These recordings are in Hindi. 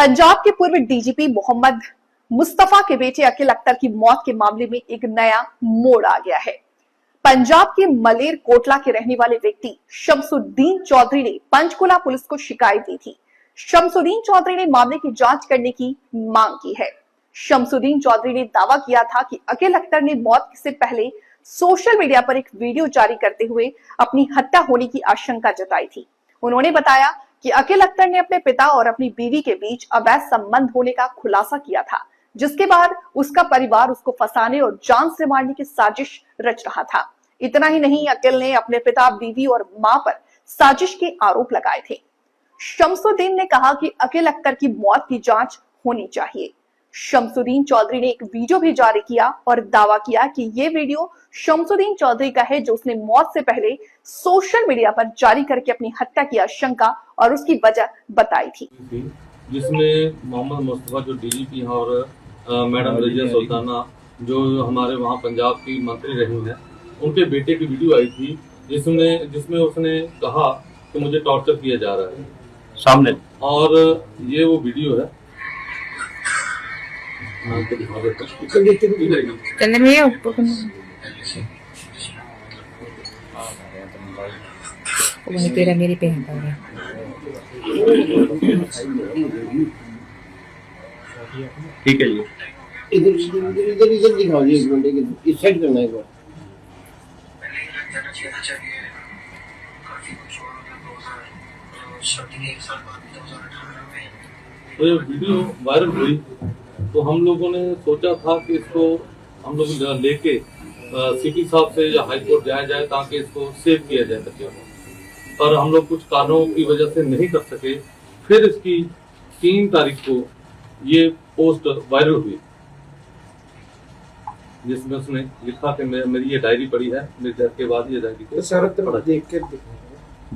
पंजाब के पूर्व डीजीपी मोहम्मद मुस्तफा के बेटे अकील अख्तर की मौत के मामले में एक नया मोड़ आ गया है। पंजाब के मलेर कोटला के रहने वाले व्यक्ति शमसुद्दीन चौधरी ने पंचकुला पुलिस को शिकायत दी थी। शमसुद्दीन चौधरी ने मामले की जांच करने की मांग की है। शमसुद्दीन चौधरी ने दावा किया था कि अकील अख्तर ने मौत से पहले सोशल मीडिया पर एक वीडियो जारी करते हुए अपनी हत्या होने की आशंका जताई थी। उन्होंने बताया कि अकील अख्तर ने अपने पिता और अपनी बीवी के बीच अवैध संबंध होने का खुलासा किया था, जिसके बाद उसका परिवार उसको फंसाने और जान से मारने की साजिश रच रहा था। इतना ही नहीं, अकील ने अपने पिता, बीवी और मां पर साजिश के आरोप लगाए थे। शमसुद्दीन ने कहा कि अकील अख्तर की मौत की जांच होनी चाहिए। शमसुद्दीन चौधरी ने एक वीडियो भी जारी किया और दावा किया कि ये वीडियो शमसुद्दीन चौधरी का है, जो उसने मौत से पहले सोशल मीडिया पर जारी करके अपनी हत्या की आशंका और उसकी वजह बताई थी। जिसमें मोहम्मद मुस्तफा जो डीजीपी हैं और मैडम रजिया सुल्ताना जो हमारे वहाँ पंजाब की मंत्री रही हैं, उनके बेटे की वीडियो आई थी जिसमें उसने कहा कि मुझे टॉर्चर किया जा रहा है सामने, और ये वो वीडियो है। मेरी बहन का ठीक है जी, इधर दिखाओ जी, एक मिनट इस साइड करना है एक बार। तो ये वीडियो वायरल हुई तो हम लोगों ने सोचा था कि इसको हम लोग लेके सीपी साहब से या हाई कोर्ट जाया जाए ताकि इसको सेव किया जाए बच्चों को, पर हम लोग कुछ कारणों की वजह से नहीं कर सके। फिर इसकी 3 तारीख को ये पोस्ट वायरल हुई जिसमें उसने लिखा कि मेरी ये डायरी पड़ी है, मेरे घर के बाद ये डायरी को देख के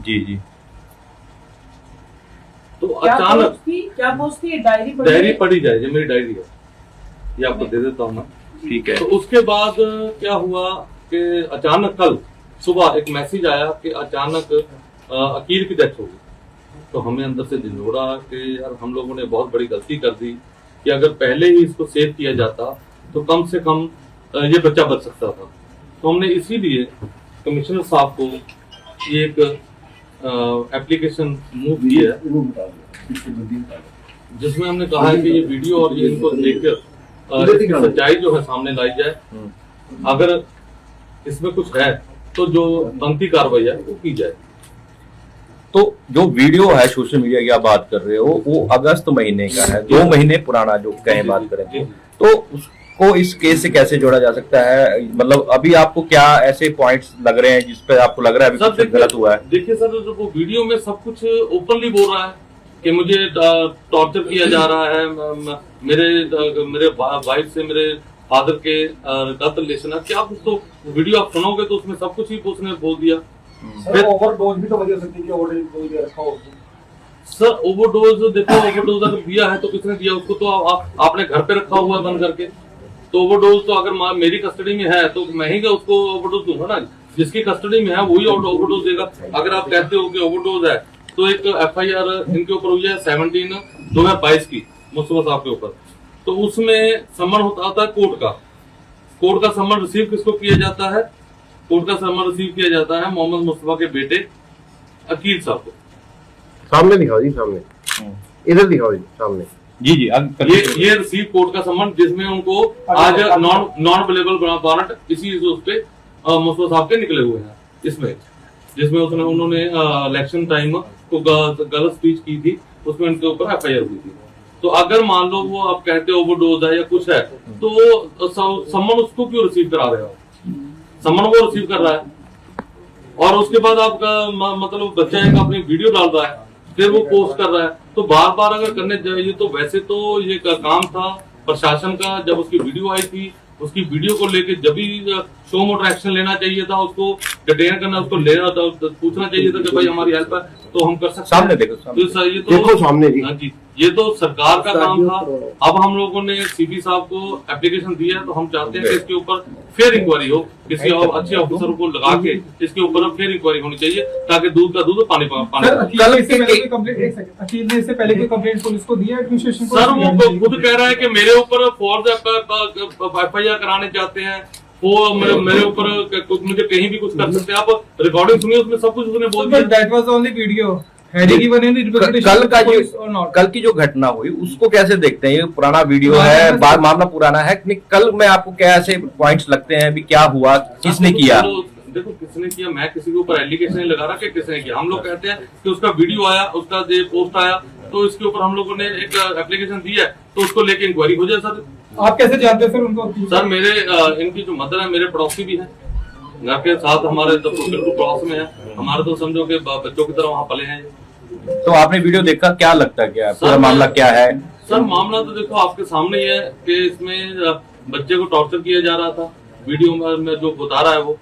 जी। तो अचानक क्या पोस्ट थी? डायरी पढ़ी जाए, ये मेरी डायरी है, ये आपको दे देता हूँ मैं, ठीक है। तो उसके बाद क्या हुआ कि अचानक कल सुबह एक मैसेज आया कि अचानक अकील की डेथ हो गई। तो हमें अंदर से झंझोड़ा कि यार हम लोगों ने बहुत बड़ी गलती कर दी कि अगर पहले ही इसको सेव किया जाता तो कम से कम ये बच्चा बच सकता था। तो हमने इसीलिए कमिश्नर साहब को ये एक एप्लीकेशन मूव किया है जिसमें हमने कहा है कि ये वीडियो और ये इनको देखकर सच्चाई जो है सामने लाई जाए। अगर इसमें कुछ है तो जो बनती कार्रवाई है वो की जाए। तो जो वीडियो है सोशल मीडिया की आप बात कर रहे हो वो अगस्त महीने का है, 2 महीने पुराना जो कहें बात करें तो उसको इस केस से कैसे जोड़ा जा सकता है? मतलब अभी आपको क्या ऐसे पॉइंट्स लग रहे हैं जिस पे आपको लग रहा है अभी कुछ गलत हुआ है? देखिए सर, जो वो वीडियो में सब कुछ ओपनली बोल रहा है कि मुझे टॉर्चर किया जा रहा है, मेरे वाइफ से मेरे फादर के गलत रिलेशन है। क्या कुछ तो वीडियो आप सुनोगे तो उसमें सब कुछ ही उसने बोल दिया। ओवरडोज भी तो वजह सकती है कि ओवरडोज रखा हो। सर ओवरडोज देखो, ओवरडोज अगर दिया है तो किसने दिया? उसको तो आपने घर पे रखा हुआ है बंद करके। तो ओवरडोज तो अगर मेरी कस्टडी में है तो मैं ही उसको ओवरडोज दूंगा ना, जिसकी कस्टडी में है वही ओवरडोज देगा। अगर आप कहते हो कि ओवरडोज है तो एक FIR इनके ऊपर हुई है 17/2022 की मुस्तफा साहब के ऊपर। तो उसमें समन होता है कोर्ट का समन रिसीव किसको किया जाता है? कोर्ट का समन रिसीव किया जाता है मोहम्मद मुस्तफा के बेटे अकील साहब को। सामने दिखाओ जी, सामने इधर दिखाओ जी, सामने जी। ये रिसीव कोर्ट का समन जिसमें उनको आज नॉन अवेलेबल वारंट इसी उस पे मुस्तफा साहब के निकले हुए हैं। इसमें जिसमें उन्होंने इलेक्शन टाइम को गलत स्पीच की थी, उसमें उनके ऊपर FIR हुई थी। तो अगर मान लो वो आप कहते हो ओवरडोज है या कुछ है तो समन उसको क्यों रिसीव करा रहे हो? समन वो रिसीव कर रहा है और उसके बाद आपका मतलब बच्चा एक अपनी वीडियो डाल रहा है, फिर वो पोस्ट कर रहा है। तो बार बार अगर करने चाहिए तो वैसे तो ये काम था प्रशासन का। जब उसकी वीडियो आई थी, उसकी वीडियो को लेके जब भी शो मोटर एक्शन लेना चाहिए था, उसको डिटेन करना, उसको लेना था, पूछना चाहिए था कि भाई हमारी हेल्प है तो हम कर सकते हैं। सामने देखो, सामने। तो ये तो देखो सामने जी। हाँ जी, ये तो सरकार का काम था। अब हम लोगों ने सीपी साहब को एप्लीकेशन दिया है, तो हम चाहते हैं कि इसके ऊपर फेयर इंक्वायरी हो, किसी और अच्छे ऑफिसर को लगा के इसके ऊपर फेयर इंक्वायरी होनी चाहिए, ताकि दूध का दूध पानी का पानी। अकील ने इससे पहले कोई कंप्लेंट पुलिस को दी है एडमिनिस्ट्रेशन को? सर वो खुद कह रहा है कि मेरे ऊपर फोर्स FIR कराने चाहते हैं, वो मेरे ऊपर मुझे कहीं भी कुछ कर सकते हैं। आप रिकॉर्डिंग सुनिए, उसमें सब कुछ उसने बोल दिया। That was only video. कल की जो घटना हुई उसको कैसे देखते हैं? ये पुराना वीडियो है, मामला पुराना है, कल में आपको कैसे पॉइंट्स लगते हैं, अभी क्या हुआ, किसने किया? देखो किसने किया, मैं किसी के ऊपर एलिगेशन नहीं लगा रहा कि किसने किया। हम लोग कहते हैं कि उसका वीडियो आया, उसका पोस्ट आया, तो इसके ऊपर हम लोगों ने एक एप्लीकेशन दी है, तो उसको लेके इंक्वायरी हो जाए। सर आप कैसे जानते हैं सर उनको? सर मेरे इनकी जो मदर है, मेरे पड़ोसी भी है, घर के साथ हमारे तो बिल्कुल पड़ोस में है हमारे, तो समझो कि बच्चों की तरह वहाँ पले हैं। तो आपने वीडियो देखा, क्या लगता है, क्या पूरा मामला क्या है? सर मामला तो देखो आपके सामने ही है कि इसमें बच्चे को टॉर्चर किया जा रहा था, वीडियो में जो बता रहा है वो,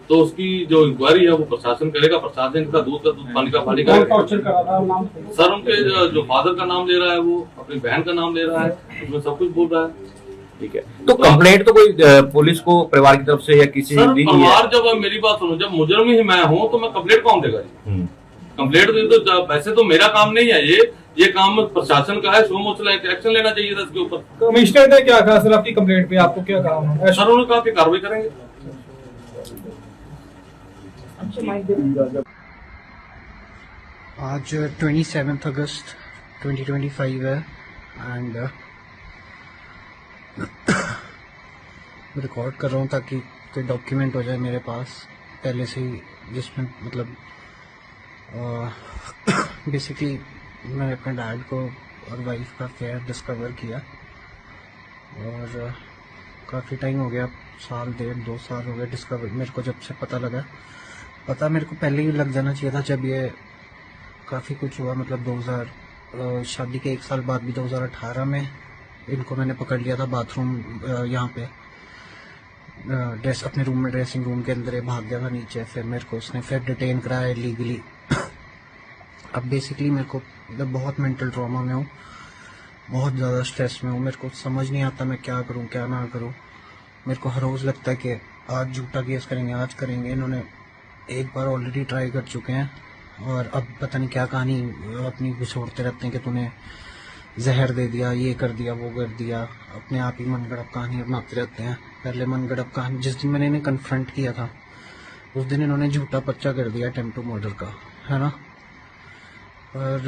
तो उसकी जो इंक्वायरी है वो प्रशासन करेगा। प्रशासन का दूध पानी का पानी का टॉर्चर करा था नाम? सर उनके जो फादर का नाम ले रहा है, वो अपनी बहन का नाम ले रहा है, उसमें सब कुछ बोल रहा है। ठीक है, तो कंप्लेंट तो कोई पुलिस को परिवार की तरफ से या किसी सर दी परिवार, जब मेरी बात सुनो, जब मुजरिम ही मैं हूँ तो मैं कंप्लेंट कौन देगा जी? कंप्लेंट तो वैसे तो मेरा काम नहीं है, ये काम प्रशासन का है। शो मोटर एक्शन लेना चाहिए था इसके ऊपर। कमिश्नर ने क्या कहा सर आपकी कंप्लेंट पे? आपको क्या कहा उन्होंने? सर उन्होंने कहा कि कार्रवाई करेंगे। आज 27 अगस्त 2025 है एंड रिकॉर्ड कर रहा हूँ ताकि कोई डॉक्यूमेंट हो जाए मेरे पास पहले से ही, जिसमें मतलब बेसिकली मैंने अपने डैड को और वाइफ का अफेयर डिस्कवर किया और काफ़ी टाइम हो गया, साल 1.5-2 साल हो गए डिस्कवर मेरे को जब से पता लगा। पता मेरे को पहले ही लग जाना चाहिए था जब ये काफ़ी कुछ हुआ, मतलब 2000 शादी के 1 साल बाद भी 2018 में इनको मैंने पकड़ लिया था बाथरूम यहाँ पे ड्रेस अपने रूम में, ड्रेसिंग रूम के अंदर भाग गया था नीचे, फिर मेरे को उसने फिर डिटेन कराया लीगली। अब बेसिकली मेरे को मतलब बहुत मेंटल ट्रॉमा में हूँ, बहुत ज़्यादा स्ट्रेस में हूँ, मेरे को समझ नहीं आता मैं क्या करूँ क्या ना करूँ। मेरे को हर रोज़ लगता है कि आज झूठा केस करेंगे, आज करेंगे। इन्होंने एक बार ऑलरेडी ट्राई कर चुके हैं और अब पता नहीं क्या कहानी अपनी घुसोड़ते रहते हैं कि तूने जहर दे दिया, ये कर दिया, वो कर दिया, अपने आप ही मनगढ़ंत कहानी बनाते रहते हैं। पहले मनगढ़ंत कहानी जिस दिन मैंने इन्हें कन्फ्रंट किया था उस दिन इन्होंने झूठा पर्चा कर दिया अटेम्प्ट टू मर्डर का, है ना। और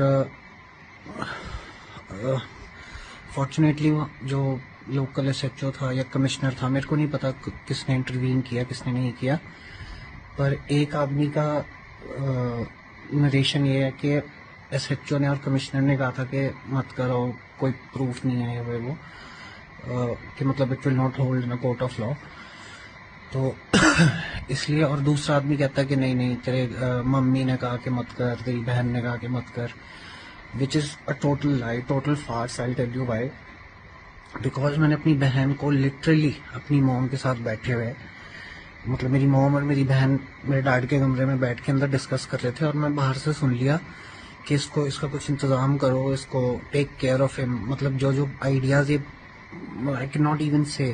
फॉर्चुनेटली जो लोकल SHO था या कमिश्नर था, मेरे को नहीं पता किसने इंटरवीन किया किसने नहीं किया, पर एक आदमी का नरेशन ये है कि SHO ने और कमिश्नर ने कहा था कि मत करो, कोई प्रूफ नहीं है वो कि मतलब it will not hold in a court of law, तो इसलिए। और दूसरा आदमी कहता है कि नहीं नहीं तेरे मम्मी ने कहा कि मत कर, तेरी बहन ने कहा कि मत कर, which is a total lie, total farce. I tell you why, because मैंने अपनी बहन को लिटरली अपनी मॉम के साथ बैठे हुए, मतलब मेरी मॉम और मेरी बहन मेरे डैड के कमरे में बैठ के अंदर डिस्कस कर रहे थे और मैं बाहर से सुन लिया कि इसका कुछ इंतज़ाम करो, इसको टेक केयर ऑफ हिम। मतलब जो आइडियाज़ ये आई कैन नॉट इवन से,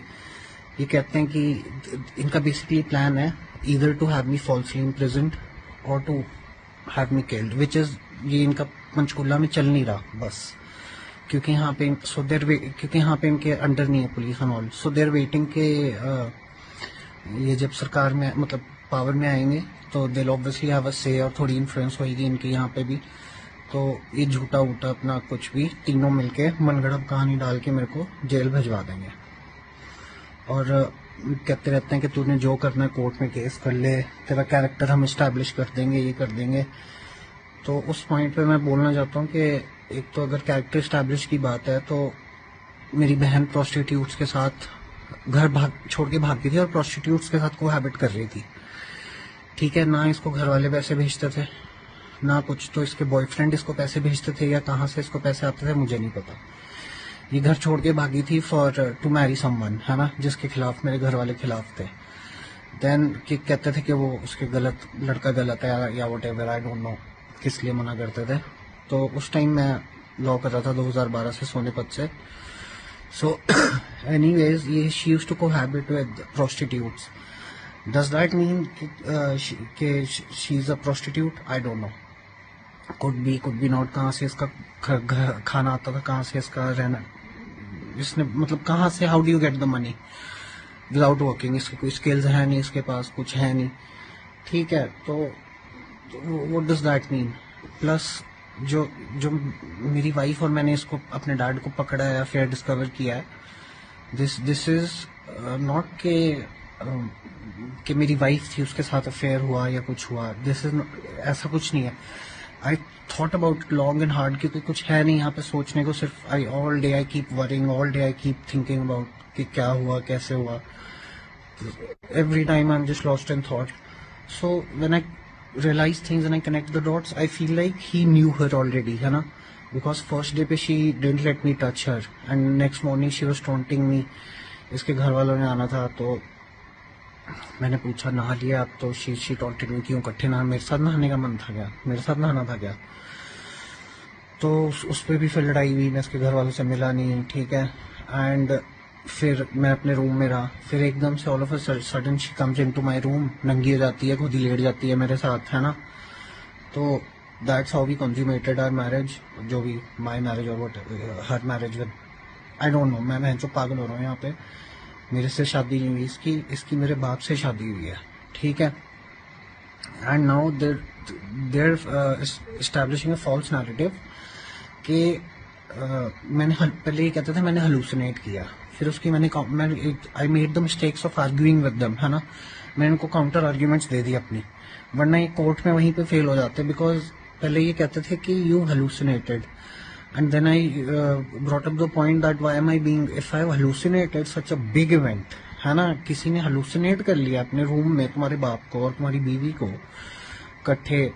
ये कहते हैं कि इनका बेसिकली प्लान है either to have me falsely imprisoned और to have me killed, which is ये इनका पंचकूला में चल नहीं रहा बस, क्योंकि यहाँ पे क्योंकि यहाँ पे इनके अंडर नहीं है police and all, so there waiting के ये जब सरकार में मतलब पावर में आएंगे तो दे ऑब्वियसली हैव अ से और थोड़ी इन्फ्लुएंस होगी इनकी यहाँ पे भी, तो ये झूठा वूठा अपना कुछ भी तीनों मिलके मनगढ़ंत कहानी डाल के मेरे को जेल भिजवा देंगे। और कहते रहते हैं कि तूने जो करना है कोर्ट में केस कर ले, तेरा कैरेक्टर हम इस्टेब्लिश कर देंगे, ये कर देंगे। तो उस पॉइंट पे मैं बोलना चाहता हूँ कि एक तो अगर कैरेक्टर इस्टेब्लिश की बात है तो मेरी बहन प्रोस्टिट्यूट्स के साथ घर छोड़ के भाग गई थी और प्रोस्टिट्यूट्स के साथ कोहैबिट कर रही थी, ठीक है ना। इसको घर वाले पैसे भेजते थे ना कुछ, तो इसके बॉयफ्रेंड इसको पैसे भेजते थे या कहाँ से इसको पैसे आते थे मुझे नहीं पता। ये घर छोड़ के भागी थी फॉर टू मैरी समवन, है ना, जिसके खिलाफ मेरे घर वाले खिलाफ थे। देन कि कहते थे कि वो उसके गलत लड़का गलत है या what ever, I don't no किस लिए मना करते थे। तो उस टाइम मैं लॉ कर रहा था 2012 से सोनीपत से। सो एनीवेज ये she used to cohabit with prostitutes. Does that mean कि she is a prostitute? I don't know, could be not. कहाँ से इसका खाना आता था, कहाँ से इसका रहना, इसने मतलब कहाँ से, how do you get the money without working? इसकी कोई स्किल्स है नहीं, इसके पास कुछ है नहीं, ठीक है। तो what does that mean? Plus जो मेरी वाइफ और मैंने इसको अपने डैड को पकड़ा है, अफेयर डिस्कवर किया है, दिस इज नॉट कि मेरी वाइफ थी उसके साथ अफेयर हुआ या कुछ हुआ, दिस इज ऐसा कुछ नहीं है। I thought about long and hard, क्योंकि कुछ है नहीं यहाँ पे सोचने को, सिर्फ all day I keep worrying, all day I keep thinking about कि क्या हुआ, कैसे हुआ। Every time I'm just lost in thought. So when I realize things and I connect the dots, I feel like he knew her already, है ना? Because first day पे she didn't let me touch her, and next morning she was taunting me. इसके घर वालों ने आना था तो मैंने पूछा नहा लिया आप? तो she taunted me, क्यों इकट्ठे नहा, मेरे साथ नहाने का मन था क्या, मेरे साथ नहाना था क्या? तो उस पर भी फिर लड़ाई हुई, मैं इसके घर वालों से मिला नहीं, ठीक है। एंड फिर मैं अपने रूम में रहा, फिर एकदम से all of a sudden she comes into my room, नंगी हो जाती है, खुद ही लेट जाती है मेरे साथ, है ना। तो that's how we consummated our marriage, जो भी माय मैरिज और what her marriage with, I don't know, मैं जो पागल हो रहा हूँ यहाँ पे। मेरे से शादी नहीं हुई, इसकी मेरे बाप से शादी हुई है, ठीक है। And now they're establishing a false narrative कि मैंने पहले ये कहते थे मैंने हलूसिनेट किया, फिर उसकी I made the mistakes of arguing with them, है ना। मैंने उनको काउंटर आर्ग्यूमेंट्स दे दी अपनी, वरना ये कोर्ट में वहीं पे फेल हो जाते, बिकॉज पहले ये कहते थे कि you hallucinated, and then I brought up the point that why am I being, if I have hallucinated such a big event, है ना, किसी ने हलूसिनेट कर लिया अपने रूम में तुम्हारे बाप को और तुम्हारी बीवी को इकट्ठे,